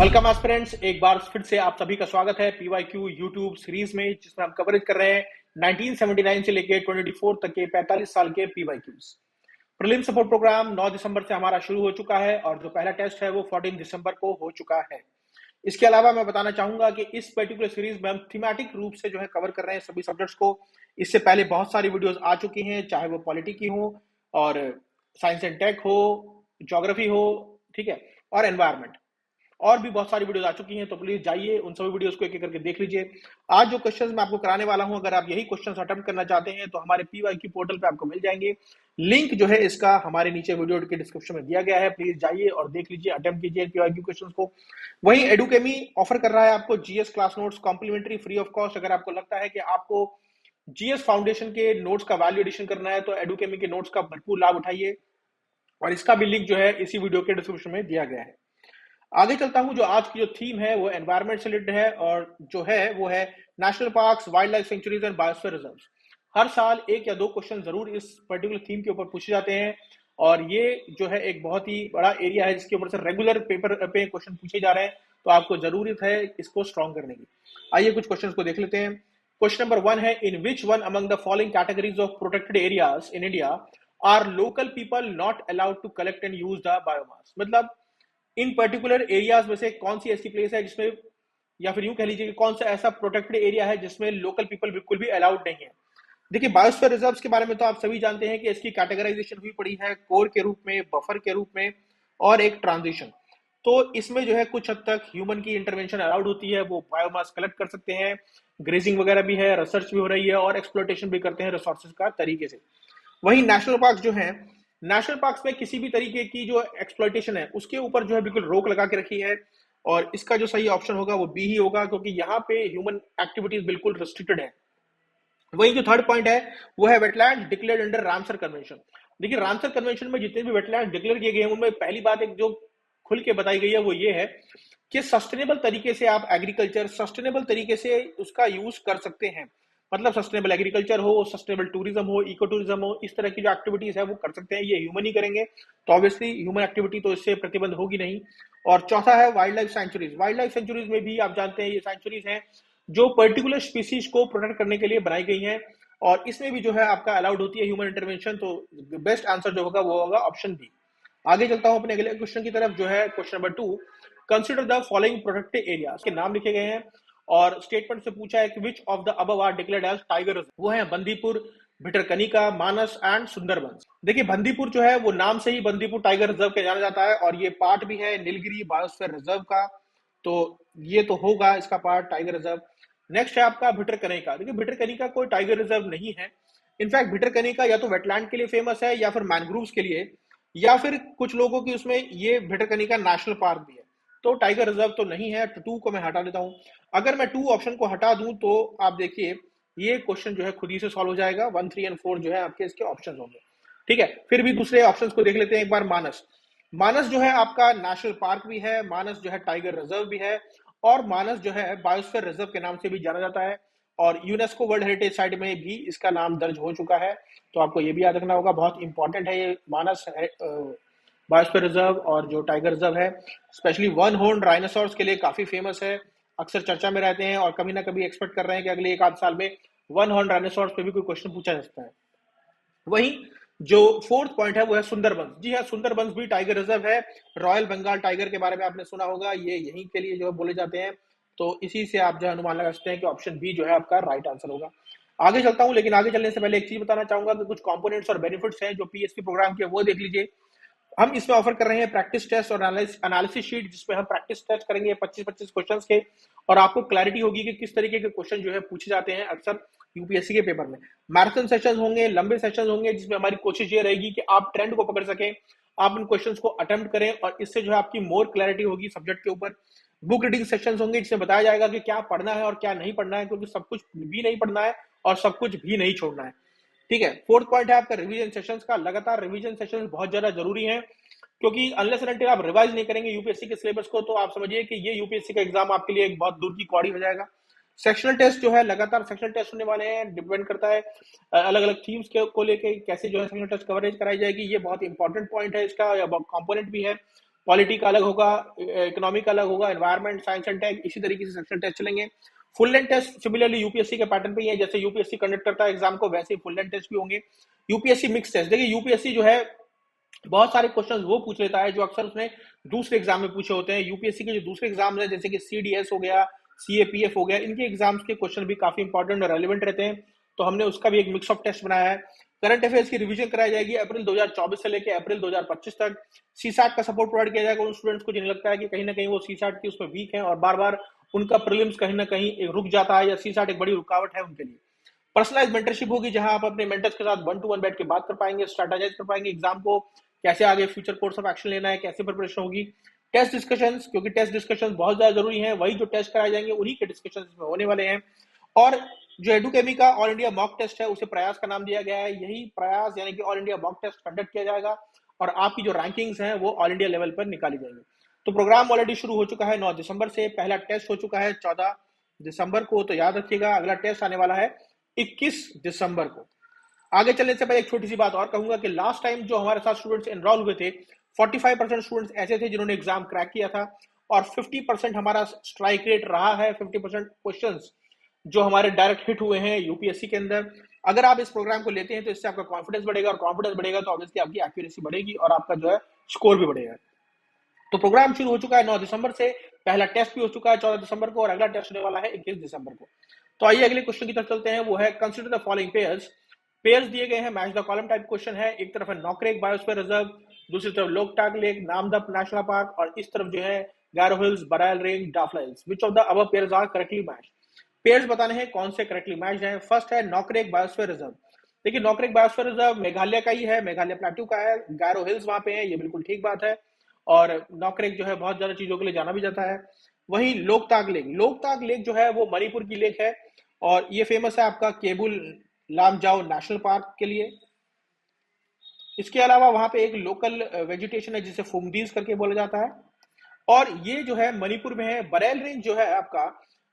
Welcome aspirants, एक बार फिर से आप सभी का स्वागत है पीवाईक्यू यूट्यूब सीरीज में, जिसमें हम कवरेज कर रहे हैं 1979 से लेकर 2024 तक के 45 साल के पीवाईक्यूज। प्रीलिम सपोर्ट प्रोग्राम 9 दिसंबर से हमारा शुरू हो चुका है और जो पहला टेस्ट है वो 14 दिसंबर को हो चुका है। इसके अलावा मैं बताना चाहूंगा कि इस पर्टिकुलर सीरीज में हम थीमेटिक रूप से जो है कवर कर रहे हैं सभी सब्जेक्ट्स को। इससे पहले बहुत सारी वीडियोस आ चुकी हैं, चाहे वो पॉलिटी की हो और साइंस एंड टेक हो, ज्योग्राफी हो, ठीक है, और एनवायरमेंट। और भी बहुत सारी वीडियोस आ चुकी हैं, तो प्लीज जाइए उन सभी वीडियोस को एक एक करके देख लीजिए। आज जो क्वेश्चंस मैं आपको कराने वाला हूं, अगर आप यही क्वेश्चंस अटेम्प्ट करना चाहते हैं तो हमारे पीवाईक्यू पोर्टल पे आपको मिल जाएंगे। लिंक जो है इसका हमारे नीचे वीडियो के डिस्क्रिप्शन में दिया गया है, प्लीज जाइए और देख लीजिए, अटेम्प्ट कीजिए पीवाईक्यू क्वेश्चंस को। वहीं एडुकेमी ऑफर कर रहा है आपको GS class notes complimentary free of cost. अगर आपको लगता है कि आपको जीएस फाउंडेशन के नोट्स का वैल्यू एडिशन करना है तो एडुकेमी के नोट्स का भरपूर लाभ उठाइए, और इसका भी लिंक जो है इसी वीडियो के डिस्क्रिप्शन में दिया गया है। आगे चलता हूं, जो आज की जो थीम है वो एनवायरमेंट से रिलेटेड है, और जो है वो है national parks, wildlife sanctuaries and biosphere reserves. हर साल एक या दो क्वेश्चन जरूर इस पर्टिकुलर थीम के ऊपर पूछे जाते हैं, और ये जो है एक बहुत ही बड़ा एरिया है जिसके ऊपर से रेगुलर पेपर पे क्वेश्चन पूछे जा रहे हैं, तो आपको जरूरत है इसको स्ट्रॉन्ग करने की। आइए कुछ क्वेश्चन को देख लेते हैं। क्वेश्चन नंबर 1 है, in which one among the following categories of protected areas in India are local people not allowed to collect and use the biomass. मतलब इन पर्टिकुलर एरियाज में से कौन सी ऐसी प्लेस है जिसमें, या फिर यूं कह लीजिए कि कौन सा ऐसा प्रोटेक्टेड एरिया है जिसमें लोकल पीपल बिल्कुल भी अलाउड नहीं है। देखिए, बायोस्फीयर रिजर्व्स के बारे में तो आप सभी जानते हैं कि इसकी कैटेगराइजेशन हुई पड़ी है कोर के रूप में, बफर के रूप में और एक ट्रांजिशन। तो इसमें जो है कुछ हद तक ह्यूमन की इंटरवेंशन अलाउड होती है, वो बायोमास कलेक्ट कर सकते हैं, ग्रेजिंग वगैरह भी है, रिसर्च भी हो रही है और एक्सप्लोटेशन भी करते हैं रिसोर्सेज का तरीके से। वहीं नेशनल पार्क जो है, नेशनल पार्क्स में किसी भी तरीके की जो एक्सप्लॉइटेशन है उसके ऊपर जो है बिल्कुल रोक लगा के रखी है, और इसका जो सही ऑप्शन होगा वो बी ही होगा, क्योंकि यहाँ पे ह्यूमन एक्टिविटीज बिल्कुल रिस्ट्रिक्टेड है। वही जो थर्ड पॉइंट है वो है wetland declared under Ramsar convention. देखिए, रामसर कन्वेंशन में जितने भी वेटलैंड डिक्लेयर किए गए हैं उनमें पहली बात एक जो खुल के बताई गई है वो ये है कि सस्टेनेबल तरीके से आप एग्रीकल्चर, सस्टेनेबल तरीके से उसका यूज कर सकते हैं। मतलब सस्टेनेबल एग्रीकल्चर हो, सस्टेनेबल टूरिज्म हो, इको टूरिज्म हो, इस तरह की जो एक्टिविटीज है वो कर सकते हैं। ये ह्यूमन ही करेंगे, तो ऑब्वियसली ह्यूमन एक्टिविटी तो इससे प्रतिबंध होगी नहीं। और चौथा है wild life sanctuaries. Wild life sanctuaries में भी आप जानते हैं ये सेंचुरीज हैं जो पर्टिकुलर स्पीसीज को प्रोटेक्ट करने के लिए बनाई गई हैं, और इसमें भी जो है आपका अलाउड होती है ह्यूमन इंटरवेंशन। तो बेस्ट आंसर जो होगा वो होगा ऑप्शन बी। आगे चलता हूं अपने अगले क्वेश्चन की तरफ, जो है question number 2। Consider the following protected areas के नाम लिखे गए हैं और स्टेटमेंट से पूछा है कि which of the above are declared as tiger reserve. वो है बंदीपुर, भिटरकनिका, मानस एंड सुंदरबंस। देखिए, बंदीपुर जो है वो नाम से ही बंदीपुर टाइगर रिजर्व के जाना जाता है, और ये पार्ट भी है नीलगिरी बायोस्फीयर रिजर्व का, तो ये तो होगा इसका पार्ट टाइगर रिजर्व। नेक्स्ट है आपका भिटरकनिका। देखिए, भिटरकनिका कोई टाइगर रिजर्व नहीं है। इनफैक्ट भिटरकनिका या तो वेटलैंड के लिए फेमस है या फिर मैनग्रोव्स के लिए, या फिर कुछ लोगों की उसमें ये भिटरकनिका नेशनल पार्क भी है। तो टाइगर रिजर्व तो नहीं है, तो 2 को मैं हटा देता हूं। अगर मैं 2 ऑप्शन को हटा दूं तो आप देखिए ये क्वेश्चन जो है खुद ही से सॉल्व हो जाएगा। 1, 3 एंड 4 जो है आपके इसके ऑप्शन होंगे। ठीक है, फिर भी दूसरे ऑप्शन को देख लेते हैं एक बार। मानस, मानस जो है आपका नेशनल पार्क भी है, मानस जो है टाइगर रिजर्व भी है, और मानस जो है बायोस्फीयर रिजर्व के नाम से भी जाना जाता है, और यूनेस्को वर्ल्ड हेरिटेज साइट में भी इसका नाम दर्ज हो चुका है। तो आपको ये भी याद रखना होगा, बहुत इंपॉर्टेंट है ये मानस बायोस्फीयर रिजर्व और जो टाइगर रिजर्व है। स्पेशली वन हॉर्न राइनोसॉर्स के लिए काफी फेमस है, अक्सर चर्चा में रहते हैं, और कभी ना कभी एक्सपेक्ट कर रहे हैं कि अगले एक आध साल में वन हॉर्न राइनोसॉर्स पे भी कोई क्वेश्चन पूछा जा सकता है। वहीं जो फोर्थ पॉइंट है वो है सुंदरबंस। जी हाँ, सुंदरबंस भी टाइगर रिजर्व है। रॉयल बंगाल टाइगर के बारे में आपने सुना होगा, ये यहीं के लिए जो है बोले जाते हैं, तो इसी से आप जो है अनुमान लगा सकते हैं कि ऑप्शन बी जो है आपका राइट आंसर होगा। आगे चलता हूं, लेकिन आगे चलने से पहले एक चीज बताना चाहूंगा कि कुछ कंपोनेंट्स और बेनिफिट्स हैं जो पीएसपी प्रोग्राम के, वो देख लीजिए। हम इसमें ऑफर कर रहे हैं प्रैक्टिस टेस्ट और एनालिसिस शीट, जिसमें हम प्रैक्टिस टेस्ट करेंगे 25-25 क्वेश्चंस के, और आपको क्लैरिटी होगी कि किस तरीके के क्वेश्चन जो है पूछे जाते हैं अक्सर यूपीएससी के पेपर में। मैराथन सेशंस होंगे, लंबे सेशंस होंगे, जिसमें हमारी कोशिश ये रहेगी कि आप ट्रेंड को पकड़ सकें, आप इन क्वेश्चंस को अटेम्प्ट करें, और इससे जो है आपकी मोर क्लैरिटी होगी सब्जेक्ट के ऊपर। बुक रीडिंग सेशंस होंगे जिसमें बताया जाएगा कि क्या पढ़ना है और क्या नहीं पढ़ना है, क्योंकि सब कुछ भी नहीं पढ़ना है और सब कुछ भी नहीं छोड़ना है। ठीक है, फोर्थ पॉइंट है आपका रिवीजन सेशंस का। लगातार रिवीजन सेशंस बहुत ज्यादा जरूरी है, क्योंकि अनलेस एंड अनटिल आप रिवाइज नहीं करेंगे यूपीएससी के सिलेबस को, तो आप समझिए कि ये यूपीएससी का एग्जाम आपके लिए एक बहुत दूर की कौड़ी हो जाएगा। सेक्शनल टेस्ट जो है, लगातार सेक्शनल टेस्ट होने वाले हैं, डिपेंड करता है अलग अलग थीम्स को लेके कैसे जो है सेक्शनल टेस्ट कवरेज कराई जाएगी। ये बहुत इंपॉर्टेंट पॉइंट है इसका, या कंपोनेंट भी है। पॉलिटी का अलग होगा, इकोनॉमी का अलग होगा, एनवायरमेंट, साइंस एंड टेक, इसी तरीके से सेक्शन टेस्ट चलेंगे। Full length test similarly UPSC के पैटर्न पे ही है, जैसे यूपीएससी कंडक्ट करता है एग्जाम को, वैसे ही फुल लेंथ टेस्ट भी होंगे। यूपीएससी मिक्स टेस्ट, देखिए यूपीएससी जो है बहुत सारे क्वेश्चंस वो पूछ लेता है जो अक्सर उसने दूसरे एग्जाम में पूछे होते हैं। यूपीएससी के जो दूसरे एग्जाम है जैसे कि सीडीएस हो गया, सीएपीएफ हो गया, इनके एग्जाम्स के क्वेश्चन भी काफी इंपॉर्टेंट और रेलिवेंट रहते हैं, तो हमने उसका भी एक मिक्स ऑफ टेस्ट बनाया है। करंट अफेयर्स की रिवीजन कराई जाएगी अप्रैल 2024 से लेकर अप्रैल 2025 तक। सीसैट का सपोर्ट प्रोवाइड किया जाएगा उन स्टूडेंट्स को जिन्हें लगता है कि कहीं ना कहीं वो सीसैट की उसमें वीक है और बार बार उनका प्रीलिम्स कहीं ना कहीं रुक जाता है या सीसैट एक बड़ी रुकावट है उनके लिए। पर्सनलाइज मेंटरशिप होगी जहां आप अपने मेंटर्स के साथ 1-to-1 बैठ के बात कर पाएंगे, स्ट्रेटेजाइज कर पाएंगे एग्जाम को कैसे आगे फ्यूचर कोर्स ऑफ एक्शन लेना है, कैसे प्रिपरेशन होगी। टेस्ट डिस्कशंस, क्योंकि टेस्ट डिस्कशंस बहुत ज्यादा जरूरी है, वही जो टेस्ट कराए जाएंगे उन्हीं के डिस्कशंस इसमें होने वाले हैं। और जो एडुकेमी का ऑल इंडिया मॉक टेस्ट है उसे प्रयास का नाम दिया गया है, यही प्रयास यानी कि all India mock test conduct किया जाएगा और आपकी जो रैंकिंग्स हैं वो ऑल इंडिया लेवल पर निकाली जाएंगी। तो प्रोग्राम ऑलरेडी शुरू हो चुका है 9 दिसंबर से, पहला टेस्ट हो चुका है 14 दिसंबर को, तो याद रखिएगा अगला टेस्ट आने वाला है 21 दिसंबर को। आगे चलने से पहले एक छोटी सी बात और कहूंगा कि लास्ट टाइम जो हमारे साथ स्टूडेंट्स एनरोल हुए थे 45% स्टूडेंट्स ऐसे थे जिन्होंने एग्जाम क्रैक किया था और 50% हमारा स्ट्राइक रेट रहा है। 50% क्वेश्चंस जो हमारे डायरेक्ट हिट हुए हैं यूपीएससी के अंदर। अगर आप इस प्रोग्राम को लेते हैं तो इससे आपका कॉन्फिडेंस बढ़ेगा और कॉन्फिडेंस बढ़ेगा तो ऑब्वियसली आपकी एक्यूरेसी बढ़ेगी और आपका जो है स्कोर भी बढ़ेगा। तो प्रोग्राम शुरू हो चुका है 9 दिसंबर से, पहला टेस्ट भी हो चुका है 14 दिसंबर को और अगला टेस्ट होने वाला है 21 दिसंबर को। तो आइए अगले क्वेश्चन की तरफ चलते हैं, वो है consider the following pairs. Pairs दिए गए हैं, match the column type question है। एक तरफ है नॉकरेक बायोस्फीयर रिजर्व, दूसरी तरफ Loktak lake, Namdapha national park और इस तरफ जो है Garo hills, Barail range, Dafla hills. Which of the above pairs are correctly matched? Pairs बताने हैं कौन से करेक्टली मैच्ड हैं। फर्स्ट है नॉकरेक बायोस्फीयर रिजर्व। देखिए नॉकरेक बायोस्फीयर रिजर्व मेघालय का ही है, मेघालय प्लेट्यू का है, गैरो हिल्स वहां पे है, ये बिल्कुल ठीक बात है और नॉकरेक जो है बहुत ज्यादा चीजों के लिए जाना भी जाता है। वहीं लोकताक लेक, लोकताक लेक जो है वो मणिपुर की लेक है और ये फेमस है आपका केबुल लामजाओ नेशनल पार्क के लिए। इसके अलावा वहां पे एक लोकल वेजिटेशन है जिसे फुमदीज करके बोला जाता है और ये जो है मणिपुर में है। बरेल रेंज जो है आपका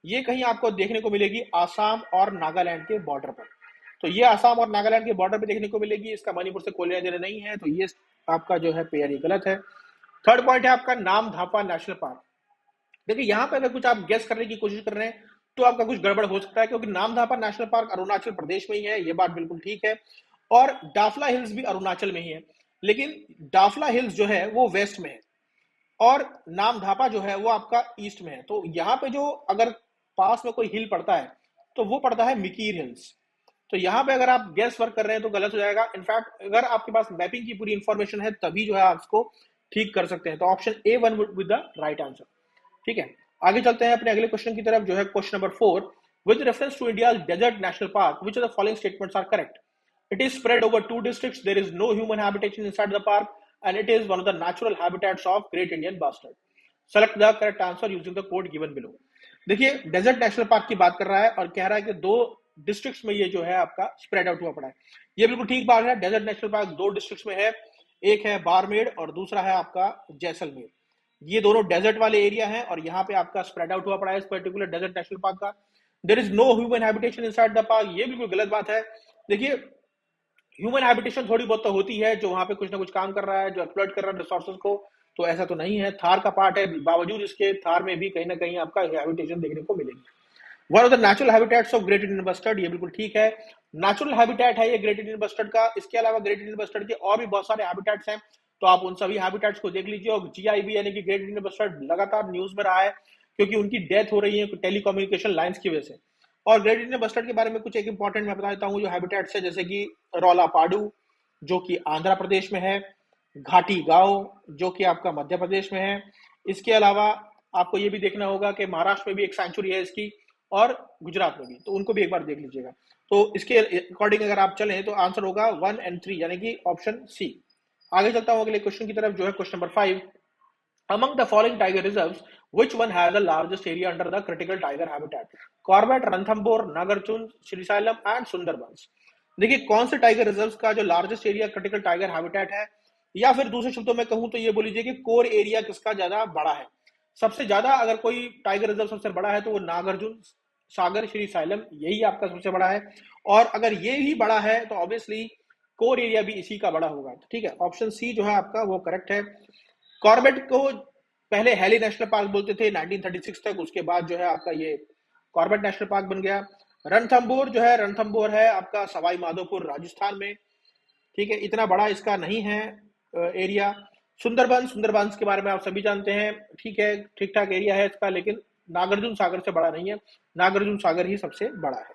ये कहीं आपको देखने को मिलेगी आसाम और नागालैंड के बॉर्डर पर, तो ये आसाम और नागालैंड के बॉर्डर पे देखने को मिलेगी, इसका मणिपुर से कोई लेना देना नहीं है, तो ये आपका जो है पेयर गलत है। थर्ड पॉइंट है आपका नाम धापा नेशनल पार्क। देखिए यहाँ पे अगर कुछ आप गेस करने की कोशिश कर रहे हैं तो आपका कुछ गड़बड़ हो सकता है, क्योंकि नामधापा नेशनल पार्क अरुणाचल प्रदेश में ही है, ये बात बिल्कुल ठीक है, और डाफला हिल्स भी अरुणाचल में ही है, लेकिन डाफला हिल्स जो है वो वेस्ट में है और नामधापा जो है वो आपका ईस्ट में है। तो यहाँ पे जो अगर पास में कोई हिल पड़ता है तो वो पड़ता है मिकीर हिल्स। तो यहाँ पे अगर आप गैस वर्क कर रहे हैं तो गलत हो जाएगा। इनफैक्ट अगर आपके पास मैपिंग की पूरी इंफॉर्मेशन है तभी जो है आप इसको ठीक कर सकते हैं। तो option A1 with the right answer. ठीक है, आगे चलते हैं अपने अगले क्वेश्चन की तरफ, जो है question number 4। With reference to India desert national park which of the following statements are correct? It is spread over 2 districts, there is no human habitation inside the park and it is one of the natural habitats of great Indian bustard. Select the correct answer using the code given below. देखिए desert national park की बात कर रहा है और कह रहा है कि 2 डिस्ट्रिक्ट्स में ये जो है आपका स्प्रेड आउट हुआ पड़ा है। ये बिल्कुल ठीक बात है, डेजर्ट नेशनल पार्क 2 डिस्ट्रिक्ट्स में है, एक है बाड़मेर और दूसरा है आपका जैसलमेर। ये दोनों डेजर्ट वाले एरिया हैं और यहाँ पे आपका स्प्रेड आउट हुआ पड़ा है इस पर्टिकुलर डेजर्ट नेशनल पार्क का। There is no human habitation inside the park, ये बिल्कुल गलत बात है। देखिए ह्यूमन हैबिटेशन थोड़ी बहुत तो होती है, जो वहां पे कुछ ना कुछ काम कर रहा है, जो एक्सप्लॉइट कर रहा है रिसोर्सेज को, तो ऐसा तो नहीं है। थार का पार्ट है, बावजूद इसके थार में भी कहीं ना कहीं आपका हैबिटेशन देखने को मिलेगी। One of the natural habitats of great Indian bustard, ये बिल्कुल ठीक है, नेचुरल हैबिटेट है ये ग्रेट इंडियन बस्टर्ड का। इसके अलावा ग्रेट इंडियन बस्टर्ड के और भी बहुत सारे हैबिटेट्स हैं, तो आप उन सभी हैबिटेट्स को देख लीजिए। और जीआईबी यानी कि ग्रेट इंडियन बस्टर्ड लगातार न्यूज में रहा है क्योंकि उनकी डेथ हो रही है टेलीकम्युनिकेशन लाइंस की वजह से। और ग्रेट इंडियन बस्टर्ड के बारे में कुछ एक इंपॉर्टेंट मैं बता देता हूँ जो हैबिटेट्स है, जैसे कि रौलापाडू जो कि आंध्र प्रदेश में है, घाटी गांव जो कि आपका मध्य प्रदेश में है। इसके अलावा आपको ये भी देखना होगा कि महाराष्ट्र में भी एक सेंचुरी है इसकी और गुजरात में भी, तो उनको भी एक बार देख लीजिएगा। तो इसके अकॉर्डिंग अगर आप चलें तो आंसर होगा 1 और 3 यानी कि ऑप्शन सी। आगे चलता हूं अगले क्वेश्चन की तरफ, जो है question number 5। Among the following tiger reserves, which one has the largest area under the critical tiger habitat? Corbett, Ranthambore, Nagarjun, Srisailam and Sundarbans। देखिए कौन से टाइगर रिजर्व्स का जो largest area critical tiger habitat है, या फिर दूसरे शब्दों में कहूं तो ये बोल लीजिए कि कोर एरिया किसका ज्यादा बड़ा है। सबसे ज्यादा अगर कोई टाइगर रिजर्व सबसे बड़ा है तो वो नागार्जुन सागर श्री साइलम, यही आपका सबसे बड़ा है। और अगर ये ही बड़ा है तो ऑब्वियसली कोर एरिया भी इसी का बड़ा होगा। ठीक है, ऑप्शन सी जो है आपका वो करेक्ट है। कॉर्बेट को पहले हेली नेशनल पार्क बोलते थे 1936 तक, उसके बाद जो है आपका ये कॉर्बेट नेशनल पार्क बन गया। रणथंभौर जो है, रणथंभौर है आपका सवाई माधोपुर राजस्थान में, ठीक है, इतना बड़ा इसका नहीं है एरिया। सुंदरबंस के बारे में आप सभी जानते हैं, ठीक है, ठीक ठाक एरिया है इसका, लेकिन नागार्जुन सागर से बड़ा नहीं है, नागार्जुन सागर ही सबसे बड़ा है,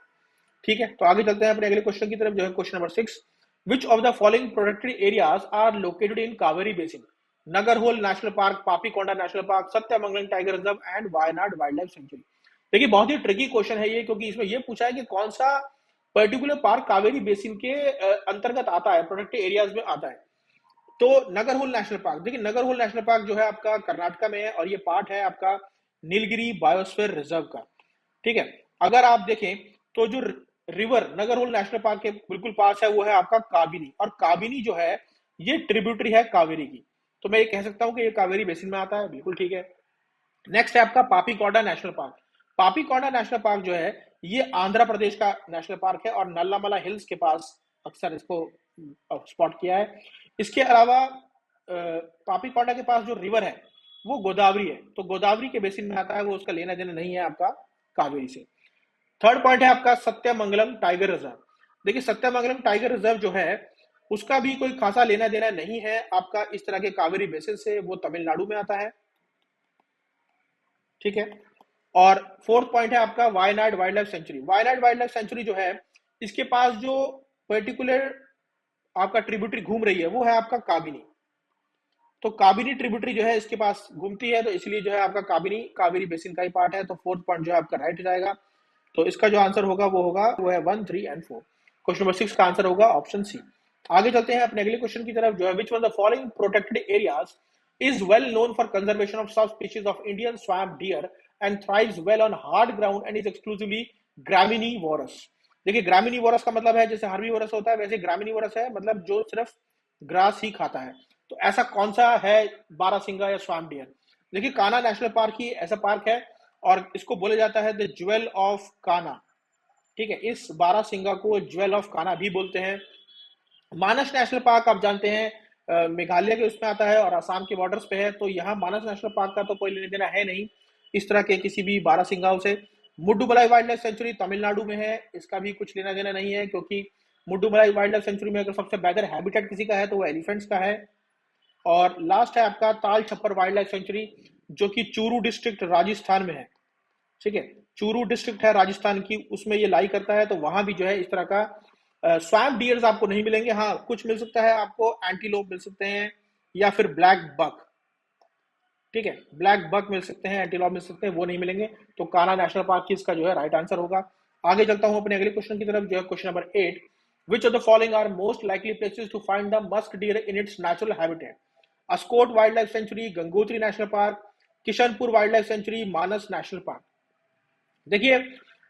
ठीक है। तो आगे चलते हैं अपने अगले क्वेश्चन की तरफ, जो है question number 6। Which of the following protected areas are located in Kaveri basin? Nagarhole national park, Papikonda national park, Sathyamangalam tiger reserve and Wayanad wildlife sanctuary. देखिए बहुत ही ट्रिकी क्वेश्चन है ये, क्योंकि इसमें ये पूछा है कि कौन सा पर्टिकुलर पार्क कावेरी बेसिन के अंतर्गत आता है, प्रोटेक्टेड एरियाज में आता है। तो नगरहोल नेशनल पार्क, देखिए नगरहोल नेशनल पार्क जो है आपका कर्नाटका में है, और ये पार्ट है आपका नीलगिरी बायोस्फीयर रिजर्व का, ठीक है। अगर आप देखें तो जो रिवर नगरहोल नेशनल पार्क के बिल्कुल पास है वो है आपका काबिनी, और काबिनी जो है ये ट्रिब्यूटरी है कावेरी की, तो मैं ये कह सकता हूं कि ये कावेरी बेसिन में आता है, बिल्कुल ठीक है। नेक्स्ट है आपका Papikonda national park. Papikonda national park जो है ये आंध्र प्रदेश का नेशनल पार्क है, और नल्लामला हिल्स के पास अक्सर इसको स्पॉट किया है। इसके अलावा पापीकोंडा के पास जो रिवर है वो गोदावरी है, तो गोदावरी के बेसिन में आता है, वो उसका लेना देना नहीं है आपका कावेरी से। थर्ड पॉइंट है आपका सत्यमंगलम टाइगर रिजर्व। देखिए सत्यमंगलम टाइगर रिजर्व जो है उसका भी कोई खासा लेना देना नहीं है आपका इस तरह के कावेरी बेसिन से, वो तमिलनाडु में आता है, ठीक है। और फोर्थ पॉइंट है आपका Wayanad wildlife century. Wayanad wildlife sanctuary जो है इसके पास जो पर्टिकुलर आपका ट्रिब्यूटरी घूम रही है वो है आपका काबिनी, तो काबिनी ट्रिब्यूटरी जो है इसके पास घूमती है, तो इसलिए जो है आपका काबिनी कावेरी बेसिन का ही पार्ट है, तो फोर्थ पॉइंट जो है आपका राइट हो जाएगा। तो इसका जो आंसर होगा वो है 1, 3 एंड 4। क्वेश्चन नंबर 6 का आंसर होगा ऑप्शन सी। आगे चलते हैं अपने अगले क्वेश्चन की तरफ, जो है which one the following protected areas is well known for conservation of subspecies of Indian swamp deer and thrives well on hard ground and is exclusively graminivorous. देखिए ग्रामिनीवोरस का मतलब है जैसे हर्बीवोरस होता है, वैसे ग्रामिनीवोरस है मतलब जो सिर्फ ग्रास ही खाता है। तो ऐसा कौन सा है बारहसिंगा या स्वैम्प डियर? देखिए कान्हा नेशनल पार्क ही ऐसा पार्क है, और इसको बोला जाता है द ज्वेल ऑफ कान्हा, ठीक है। इस बारहसिंगा को ज्वेल ऑफ कान्हा भी बोलते हैं। मानस नेशनल पार्क आप जानते हैं मेघालय के उसमें आता है और असम के बॉर्डर्स पे है, तो यहाँ मानस नेशनल पार्क का तो कोई लेने देना है नहीं इस तरह के किसी भी बारहसिंगाओं से। मुड्डुमलाई वाइल्ड लाइफ सेंचुरी तमिलनाडु में है, इसका भी कुछ लेना देना नहीं है, क्योंकि मुड्डुमलाई वाइल्ड लाइफ सेंचुरी में अगर सबसे बेहतर हैबिटेट किसी का है तो वो एलिफेंट्स का है। और लास्ट है आपका ताल छप्पर वाइल्ड लाइफ सेंचुरी, जो कि चूरू डिस्ट्रिक्ट राजस्थान में है, ठीक है। चूरू डिस्ट्रिक्ट है राजस्थान की, उसमें ये लाई करता है, तो वहां भी जो है इस तरह का स्वैम्प डियर्स आपको नहीं मिलेंगे। हाँ कुछ मिल सकता है आपको, एंटीलोप मिल सकते हैं या फिर ब्लैक बक, ठीक है, ब्लैक बक मिल सकते हैं, एंटीलोप मिल सकते हैं, वो नहीं मिलेंगे। तो कान्हा नेशनल पार्क की इसका जो है राइट आंसर होगा। आगे चलता हूं अपने अगले क्वेश्चन की तरफ, जो है question number 8। Which of the following are most likely places to find the musk deer in its natural habitat? Askot wildlife sanctuary, Gangotri national park, Kishanpur wildlife sanctuary, Manas national park. देखिए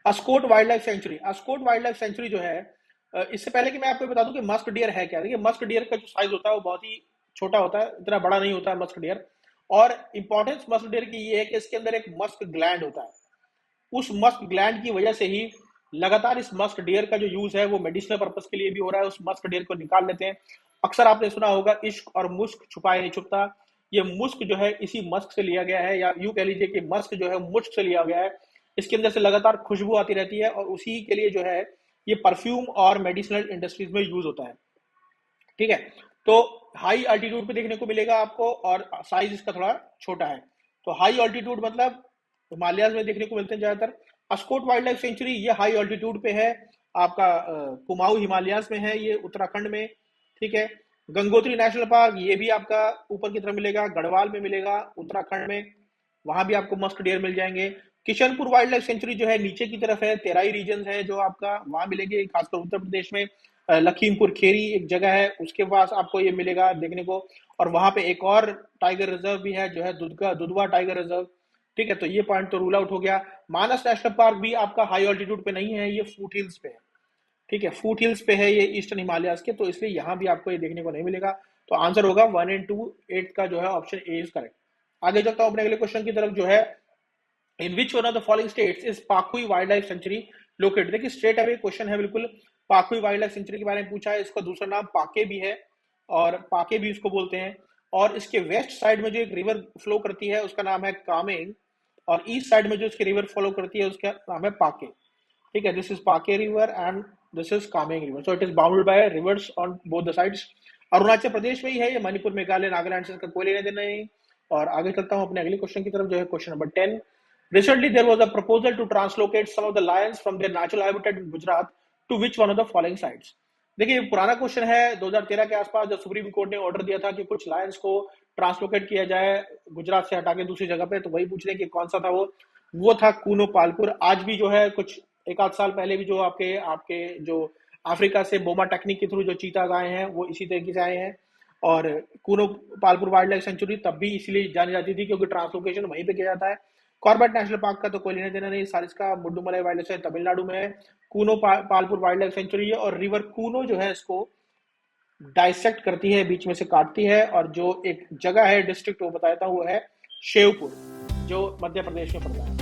Askot wildlife sanctuary, Askot wildlife sanctuary जो है इससे पहले कि मैं आपको बता दूं कि मस्क डियर है क्या। देखिए मस्क डियर का जो साइज होता है वो बहुत ही छोटा होता है, इतना बड़ा नहीं होता है मस्क डियर। और इंपॉर्टेंस मस्क डियर की ये है कि इसके अंदर एक मस्क ग्लैंड होता है, उस मस्क ग्लैंड की वजह से ही लगातार इस मस्क डियर का जो यूज है वो मेडिसिनल पर्पस के लिए भी हो रहा है, उस मस्क डियर को निकाल लेते हैं। अक्सर आपने सुना होगा इश्क और मुस्क छुपाए नहीं छुपता, ये मुस्क जो है इसी मस्क से लिया गया है, या यूं कह लीजिए कि मस्क जो है मुस्क से लिया गया है। इसके अंदर से लगातार खुशबू आती रहती है, और उसी के लिए जो है ये परफ्यूम और मेडिसिनल इंडस्ट्रीज में यूज होता है, ठीक है। तो हाई अल्टीट्यूड पे देखने को मिलेगा आपको, और साइज इसका थोड़ा छोटा है। तो हाई अल्टीट्यूड मतलब हिमालयाज में देखने को मिलते हैं ज्यादातर। अस्कोट वाइल्ड लाइफ सेंचुरी ये हाई अल्टीट्यूड पे है आपका, कुमाऊं हिमालयाज में है, ये उत्तराखंड में, ठीक है। गंगोत्री नेशनल पार्क ये भी आपका ऊपर की तरफ मिलेगा, गढ़वाल में मिलेगा उत्तराखंड में, वहां भी आपको मस्क डियर मिल जाएंगे। किशनपुर वाइल्ड लाइफ सेंचुरी जो है नीचे की तरफ है, तेराई रीजन है जो आपका वहां मिलेंगे, खासकर उत्तर प्रदेश में। लखीमपुर खेरी एक जगह है, उसके पास आपको ये मिलेगा देखने को। और वहां पे एक और टाइगर रिजर्व भी है जो है दुधवा टाइगर रिजर्व, ठीक है। तो ये पॉइंट तो रूल आउट हो गया। मानस नेशनल पार्क भी आपका हाई ऑल्टीट्यूड पे नहीं है, ये फूट हिल्स पे है, ठीक है, फूट हिल्स पे है ये ईस्टर्न हिमालयाज के, तो इसलिए यहाँ भी आपको ये देखने को नहीं मिलेगा। तो आंसर होगा 1 एंड 2, 8 का जो है ऑप्शन ए इज करेक्ट। आगे चलता हूँ अपने अगले क्वेश्चन की तरफ, जो है in which one of the following states is Pakhui wildlife sanctuary located? देखिए स्ट्रेट अवे क्वेश्चन है बिल्कुल, पाकुई वाइल्ड लाइफ सेंचुरी के बारे में पूछा है, इसका दूसरा नाम पाके भी है, और पाके भी इसको बोलते हैं। और इसके वेस्ट साइड में जो एक रिवर फ्लो करती है उसका नाम है कामेंग, और ईस्ट साइड में जो इसकी रिवर फ्लो करती है उसका नाम है पाके। ठीक है, this is Pakke river and this is Kameng river, so it is bounded by rivers on both the sides. Arunachal Pradesh में ही है ये, मणिपुर, मेघालय, नागालैंड से इसका कोई लेने देना नहीं। और आगे चलता हूं अपने अगले क्वेश्चन की तरफ, जो है question number 10। Recently, there was a proposal to translocate some of the lions from their natural habitat in Gujarat to which one of the following sites? देखिए, पुराना क्वेश्चन है 2013 के आसपास, जब सुप्रीम कोर्ट ने ऑर्डर दिया था कि कुछ लायंस को ट्रांसलोकेट किया जाए गुजरात से हटा के दूसरी जगह पे, तो वही पूछ रहे हैं कि कौन सा था वो था कूनो पालपुर। आज भी जो है कुछ एक आध साल पहले भी जो आपके जो अफ्रीका से बोमा टेक्निक के थ्रू जो चीता आए हैं वो इसी तरीके से आए हैं। और Kuno Palpur wildlife century तब भी इसलिए जानी जाती थी क्योंकि ट्रांसलोकेशन वहीं पे किया जाता है। कॉर्बेट नेशनल पार्क का तो कोई लेना देना नहीं, Sariska Mudumalai wildlife sanctuary Tamil Nadu में है, Kuno Palpur wildlife sanctuary है, और रिवर कूनो जो है इसको डाइसेक्ट करती है, बीच में से काटती है, और जो एक जगह है डिस्ट्रिक्ट वो बताया था वो है शेवपुर, जो मध्य प्रदेश में पड़ता है।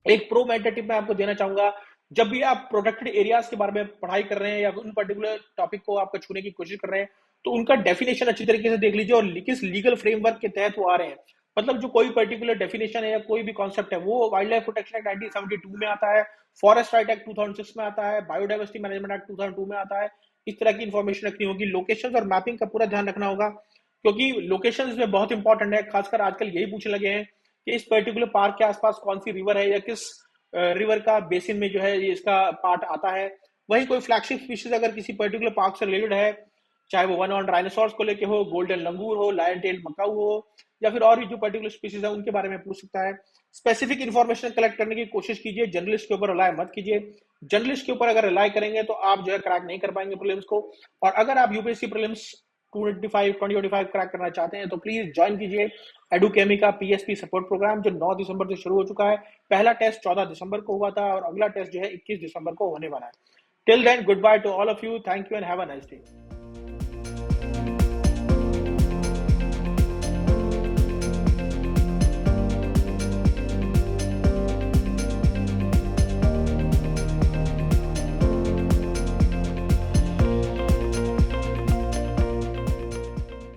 एक प्रो मेंटर टिप मैं आपको देना चाहूंगा, जब भी आप प्रोटेक्टेड एरियाज के बारे में पढ़ाई कर रहे हैं या उन पर्टिकुलर टॉपिक को आपको छूने की कोशिश कर रहे हैं, तो उनका डेफिनेशन अच्छी तरीके से देख लीजिए और किस लीगल फ्रेमवर्क के तहत वो आ रहे हैं। मतलब जो कोई पर्टिकुलर डेफिनेशन है या कोई भी कॉन्सेप्ट है वो वाइल्ड लाइफ प्रोटेक्शन एक्ट 1972 में आता है, फॉरेस्ट राइट एक्ट 2006 में आता है, बायोडाइवर्सिटी मैनेजमेंट एक्ट 2002 में आता है। इस तरह की इंफॉर्मेशन रखनी होगी, लोकेशन और मैपिंग का पूरा ध्यान रखना होगा, क्योंकि लोकेशन इसमें बहुत इंपॉर्टेंट है। खासकर आजकल यही पूछने लगे हैं कि इस पर्टिकुलर पार्क के आसपास कौन सी रिवर है या किस रिवर का बेसिन में जो है ये इसका पार्ट आता है। वही कोई फ्लैगशिप स्पीशीज अगर किसी पर्टिकुलर पार्क से रिलेटेड है, चाहे वो वन ऑन डायनासोर्स को लेके हो, गोल्डन लंगूर हो, लायन टेल मकाऊ हो, या फिर और भी जो पर्टिकुलर स्पीशीज है उनके बारे में पूछ सकता है। स्पेसिफिक इन्फॉर्मेशन कलेक्ट करने की कोशिश कीजिए, जर्नलिस्ट के ऊपर रिलाय मत कीजिए। जर्नलिस्ट के ऊपर अगर रिलाय करेंगे तो आप जो है क्रैक नहीं कर पाएंगे प्रीलिम्स को। और अगर आप यूपीएससी प्रीलिम्स 2025 क्रैक करना चाहते हैं तो प्लीज ज्वाइन कीजिए एडुकेमी का पीएसपी सपोर्ट प्रोग्राम, जो 9 दिसंबर से शुरू हो चुका है। पहला टेस्ट 14 दिसंबर को हुआ था और अगला टेस्ट जो है 21 दिसंबर को होने वाला है। Till then, goodbye to all of you, thank you and have a nice day.